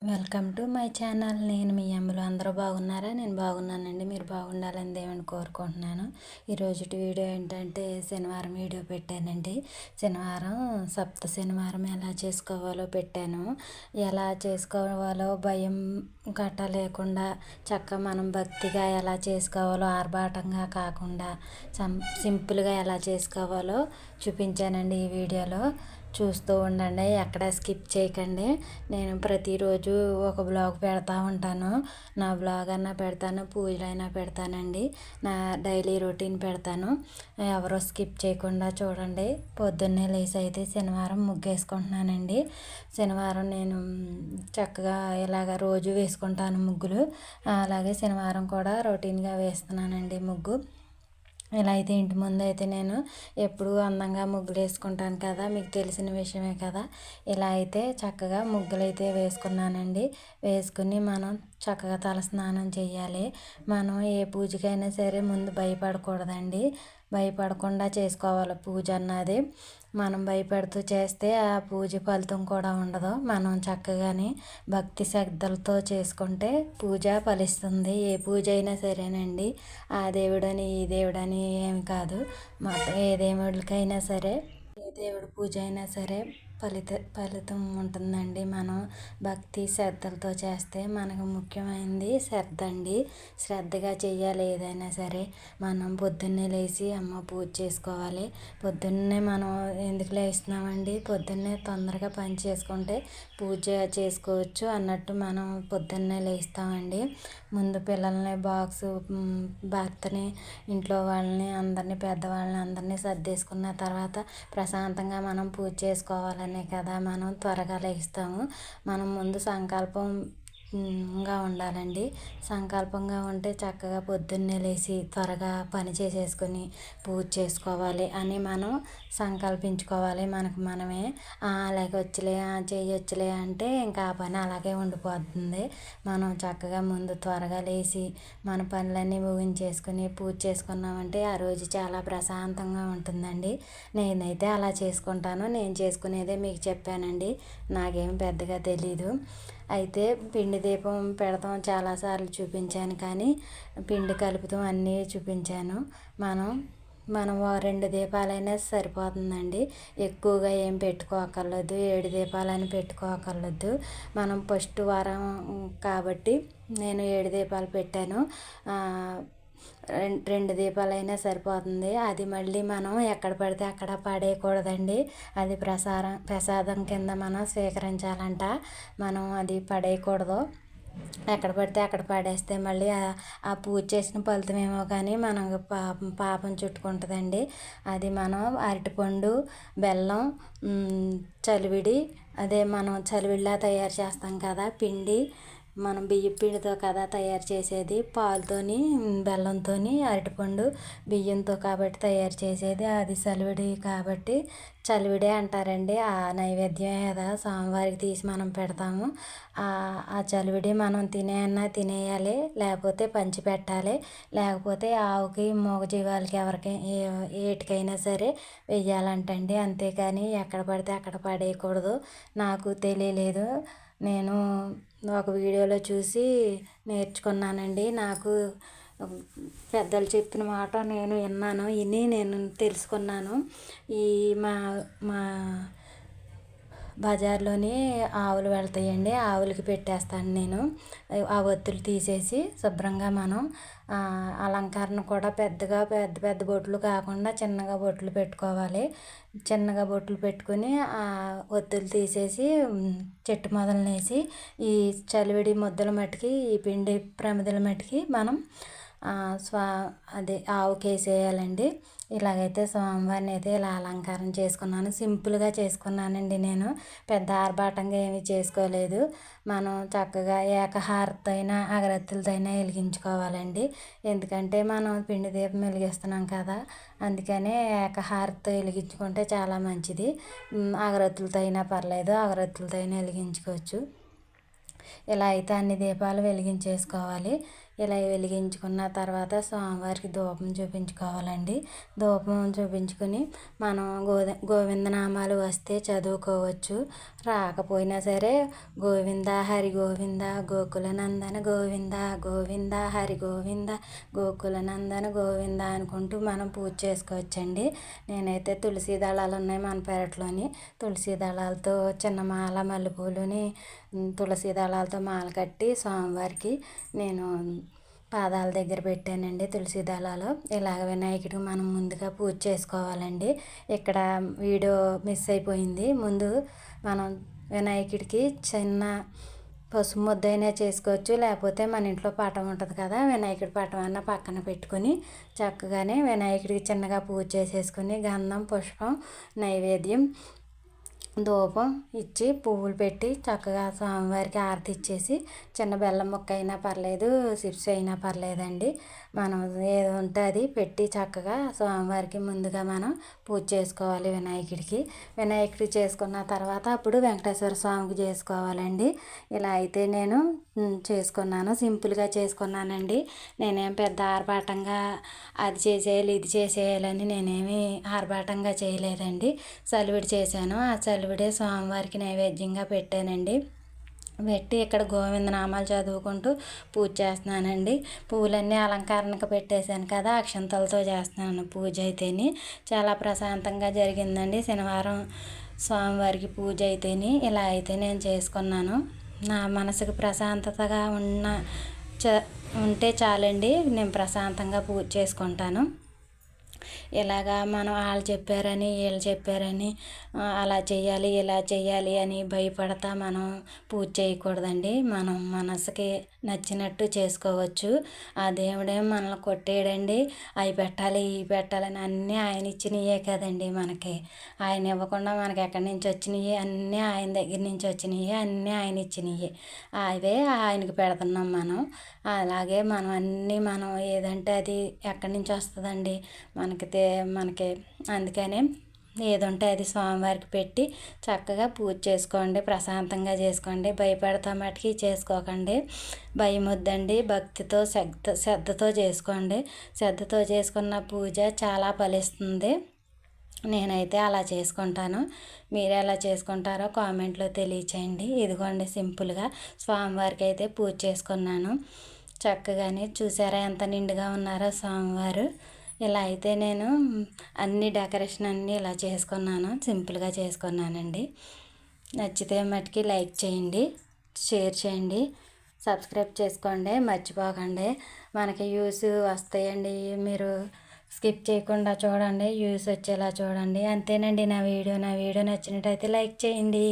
Welcome to my channel. నేను మీ అమ్మలు. అందరూ బాగున్నారా? నేను బాగున్నానండి. మీరు బాగుండాలని దేవుని కోరుకుంటున్నాను. ఈరోజు వీడియో ఏంటంటే శనివారం వీడియో పెట్టానండి. శనివారం సప్త శనివారం ఎలా చేసుకోవాలో పెట్టాను. ఎలా చేసుకోవాలో భయం గట్ట లేకుండా చక్కగా మనం భక్తిగా ఎలా చేసుకోవాలో ఆర్భాటంగా కాకుండా సింపుల్గా ఎలా చేసుకోవాలో చూపించానండి ఈ వీడియోలో. చూస్తూ ఉండండి, ఎక్కడ స్కిప్ చేయకండి. నేను ప్రతిరోజు ఒక బ్లాగ్ పెడతా ఉంటాను. నా బ్లాగ్ అన్నా పెడతాను, పూజలైనా పెడతానండి. నా డైలీ రొటీన్ పెడతాను. ఎవరో స్కిప్ చేయకుండా చూడండి. పొద్దున్నే లేచి అయితే శనివారం ముగ్గేసుకుంటున్నానండి. శనివారం నేను చక్కగా ఇలాగ రోజు వేసుకుంటాను ముగ్గులు. అలాగే శనివారం కూడా రొటీన్గా వేస్తున్నానండి ముగ్గు. ఇలా అయితే ఇంటి ముందు అయితే నేను ఎప్పుడూ అందంగా ముగ్గులు వేసుకుంటాను కదా, మీకు తెలిసిన విషయమే కదా. ఇలా అయితే చక్కగా ముగ్గులు అయితే వేసుకున్నానండి. వేసుకుని మనం చక్కగా తల స్నానం చేయాలి. మనం ఏ పూజకైనా సరే ముందు భయపడకూడదండి. భయపడకుండా చేసుకోవాలి పూజ అన్నది. మనం భయపడుతూ చేస్తే ఆ పూజ ఫలితం కూడా ఉండదు. మనం చక్కగానే భక్తి శ్రద్ధలతో చేసుకుంటే పూజ ఫలిస్తుంది. ఏ పూజ అయినా సరేనండి. ఆ దేవుడని ఈ దేవుడని ఏమి కాదు. మొత్తం ఏ దేవుడికైనా సరే, ఏ దేవుడి పూజ అయినా సరే ఫలితం ఉంటుందండి. మనం భక్తి శ్రద్ధలతో చేస్తే మనకు ముఖ్యమైనది శ్రద్ధ అండి. శ్రద్ధగా చెయ్యాలి ఏదైనా సరే. మనం పొద్దున్నే లేచి అమ్మ పూజ చేసుకోవాలి. పొద్దున్నే మనం ఎందుకు లేస్తున్నామండి? పొద్దున్నే తొందరగా పని చేసుకుంటే పూజ చేసుకోవచ్చు అన్నట్టు మనం పొద్దున్నే లేస్తామండి. ముందు పిల్లల్ని భర్తని, ఇంట్లో వాళ్ళని అందరినీ, పెద్దవాళ్ళని అందరినీ సర్దేసుకున్న తర్వాత ప్రశాంతంగా మనం పూజ చేసుకోవాలనే కదా మనం త్వరగా లేస్తాము. మనం ముందు సంకల్పంగా ఉండాలండి. సంకల్పంగా ఉంటే చక్కగా పొద్దున్నే లేచి త్వరగా పని చేసేసుకొని పూజ చేసుకోవాలి అని మనం సంకల్పించుకోవాలి. మనకు మనమే లేకొచ్చులే, చేయొచ్చులే అంటే ఇంకా ఆ పని అలాగే ఉండిపోతుంది. మనం చక్కగా ముందు త్వరగా లేచి మన పనులన్నీ ముగించేసుకుని పూజ చేసుకున్నామంటే ఆ రోజు చాలా ప్రశాంతంగా ఉంటుందండి. నేనైతే అలా చేసుకుంటాను. నేను చేసుకునేదే మీకు చెప్పానండి. నాకేం పెద్దగా తెలీదు. అయితే పిండి దీపం పెడతాం చాలాసార్లు చూపించాను, కానీ పిండి కలుపుతాం అన్నీ చూపించాను. మనం 2 దీపాలైనా సరిపోతుందండి. ఎక్కువగా ఏం పెట్టుకోకర్లేదు. 7 దీపాలని పెట్టుకోకర్లేదు. మనం ఫస్ట్ వారం కాబట్టి నేను 7 దీపాలు పెట్టాను. 2 దీపాలైనా సరిపోతుంది. అది మళ్ళీ మనం ఎక్కడ పడితే అక్కడ పడేయకూడదండి. అది ప్రసాదం కింద మనం స్వీకరించాలంట. మనం అది పడేయకూడదు. ఎక్కడ పడితే అక్కడ పడేస్తే మళ్ళీ ఆ పూజ చేసిన ఫలితమేమో కానీ మనం పాపం చుట్టుకుంటుందండి. అది మనం అరటిపండు, బెల్లం, చలివిడి, అదే మనం చలివిడిలా తయారు చేస్తాం కదా పిండి, మనం బియ్యం పిండితో కదా తయారు చేసేది. పాలుతోని, బెల్లంతోని, అరటిపండు, బియ్యంతో కాబట్టి తయారు చేసేది. అది చలివిడి కాబట్టి చలివిడే అంటారండి. ఆ నైవేద్యమే కదా స్వామివారికి తీసి మనం పెడతాము. ఆ చలివిడి మనం తినేయాలి, లేకపోతే పంచి పెట్టాలి, లేకపోతే ఆవుకి, మూగజీవాలకి, ఎవరికి ఏటికైనా సరే వెయ్యాలంటండి. అంతేకాని ఎక్కడ పడితే అక్కడ పడేయకూడదు. నాకు తెలియలేదు. నేను ఒక వీడియోలో చూసి నేర్చుకున్నానండి. నాకు పెద్దలు చెప్పిన మాట నేను విని నేను తెలుసుకున్నాను. ఈ మా బజార్లోని ఆవులు వెళ్తాయండి. ఆవులకి పెట్టేస్తాను నేను. ఆ ఒత్తులు తీసేసి శుభ్రంగా మనం అలంకరణ కూడా పెద్ద పెద్ద బొట్లు కాకుండా చిన్నగా బొట్లు పెట్టుకోవాలి. చిన్నగా బొట్లు పెట్టుకుని ఆ ఒత్తులు తీసేసి చెట్టు మొదలు వేసి ఈ చలివిడి ముద్దల మట్టుకి, ఈ పిండి ప్రమిదల మట్టుకి మనం ఆవుకి వేసేయాలండి. ఇలాగైతే స్వామివారిని అయితే ఇలా అలంకారం చేసుకున్నాను. సింపుల్గా చేసుకున్నానండి. నేను పెద్ద ఆర్భాటంగా ఏమీ చేసుకోలేదు. మనం చక్కగా ఏకహారత అయినా అగరత్తులతో అయినా వెలిగించుకోవాలండి. ఎందుకంటే మనం పిండి దీపం వెలిగిస్తున్నాం కదా, అందుకనే ఏకహారతతో వెలిగించుకుంటే చాలా మంచిది. అగరత్తులతో అయినా పర్లేదు, అగరత్తులతో అయినా వెలిగించుకోవచ్చు. ఇలా అయితే అన్ని దీపాలు వెలిగించేసుకోవాలి. ఇలా వెలిగించుకున్న తర్వాత స్వామివారికి ధూపం చూపించుకోవాలండి. ధూపం చూపించుకొని మనం గోవిందనామాలు వస్తే చదువుకోవచ్చు. రాకపోయినా సరే గోవింద హరి గోవింద గోకుల నందన గోవింద గోవింద హరి గోవింద గోకుల నందన గోవింద అనుకుంటూ మనం పూజ చేసుకోవచ్చండి. నేనైతే తులసి దళాలు ఉన్నాయి మన పెరట్లోని. తులసి దళాలతో చిన్న మాల మల్లెపూలుని తులసి దళాలతో మాల కట్టి స్వామివారికి నేను పాదాల దగ్గర పెట్టానండి. తులసి దళాలు ఇలాగ వినాయకుడికి మనం ముందుగా పూజ చేసుకోవాలండి. ఇక్కడ వీడియో మిస్ అయిపోయింది. ముందు మనం వినాయకుడికి చిన్న పసుపు ముద్దైనా చేసుకోవచ్చు, లేకపోతే మన ఇంట్లో పటం ఉంటుంది కదా, వినాయకుడి పటం అన్న పక్కన పెట్టుకొని చక్కగానే వినాయకుడికి చిన్నగా పూజ చేసేసుకొని గంధం పుష్పం నైవేద్యం ధూపం ఇచ్చి పువ్వులు పెట్టి చక్కగా స్వామివారికి ఆరతి ఇచ్చేసి చిన్న బెల్లం ముక్క అయినా పర్లేదు, చిప్స్ అయినా పర్లేదండి, మనం ఏది ఉంటే అది పెట్టి చక్కగా స్వామివారికి ముందుగా మనం పూజ చేసుకోవాలి. వినాయకుడికి చేసుకున్న తర్వాత అప్పుడు వెంకటేశ్వర స్వామికి చేసుకోవాలండి. ఇలా అయితే నేను చేసుకున్నాను, సింపుల్గా చేసుకున్నానండి. నేనేం పెద్ద ఆర్భాటంగా అది చేసేయాలి ఇది చేసేయాలని నేనేమి ఆర్భాటంగా చేయలేదండి. చలివిడి చేశాను. ఆ చలివిడే స్వామివారికి నైవేద్యంగా పెట్టానండి. పెట్టి ఇక్కడ గోవిందనామాలు చదువుకుంటూ పూజ చేస్తున్నానండి. పువ్వులన్నీ అలంకరణకు పెట్టేశాను కదా, అక్షంతలతో చేస్తున్నాను పూజ అయితేని. చాలా ప్రశాంతంగా జరిగిందండి శనివారం స్వామివారికి పూజ అయితేని. ఇలా అయితే నేను చేసుకున్నాను. నా మనసుకు ప్రశాంతతగా ఉంటే చాలండి, నేను ప్రశాంతంగా పూజ చేసుకుంటాను. ఇలాగా మనం వాళ్ళు చెప్పారని వీళ్ళు చెప్పారని అలా చేయాలి ఇలా చేయాలి అని భయపడతా మనం పూజ చేయకూడదండి. మనం మనసుకి నచ్చినట్టు చేసుకోవచ్చు. ఆ దేవుడేం మనల్ని కొట్టేయడండి, అవి పెట్టాలి ఇవి పెట్టాలని. అన్నీ ఆయన ఇచ్చినవే కదండి మనకి. ఆయన ఇవ్వకుండా మనకి ఎక్కడి నుంచి వచ్చినాయి? అన్నీ ఆయన దగ్గర నుంచి వచ్చినాయి, అన్నీ ఆయన ఇచ్చినవి. అవే ఆయనకి పెడుతున్నాం మనం. అలాగే మనం ఏదంటే అది ఎక్కడి నుంచి వస్తుందండి మనకి. అందుకనే ఏదుంటే అది స్వామివారికి పెట్టి చక్కగా పూజ చేసుకోండి, ప్రశాంతంగా చేసుకోండి. భయపడతా మటుకి చేసుకోకండి, భయం వద్దండి. భక్తితో శ్రద్ధతో చేసుకోండి. శ్రద్ధతో చేసుకున్న పూజ చాలా ఫలిస్తుంది. నేనైతే అలా చేసుకుంటాను. మీరు ఎలా చేసుకుంటారో కామెంట్లో తెలియచేయండి. ఇదిగోండి సింపుల్గా స్వామివారికి అయితే పూజ చేసుకున్నాను. చక్కగానే చూసారా ఎంత నిండుగా ఉన్నారో స్వామివారు. ఇలా అయితే నేను అన్ని డెకరేషన్ అన్నీ ఇలా చేసుకున్నాను, సింపుల్గా చేసుకున్నానండి. నచ్చితే మటుకి లైక్ చేయండి, షేర్ చేయండి, సబ్స్క్రైబ్ చేసుకోండి, మర్చిపోకండి. మనకి వ్యూస్ వస్తాయండి, మీరు స్కిప్ చేయకుండా చూడండి, వ్యూస్ వచ్చేలా చూడండి. అంతేనండి నా వీడియో నచ్చినట్టయితే లైక్ చేయండి.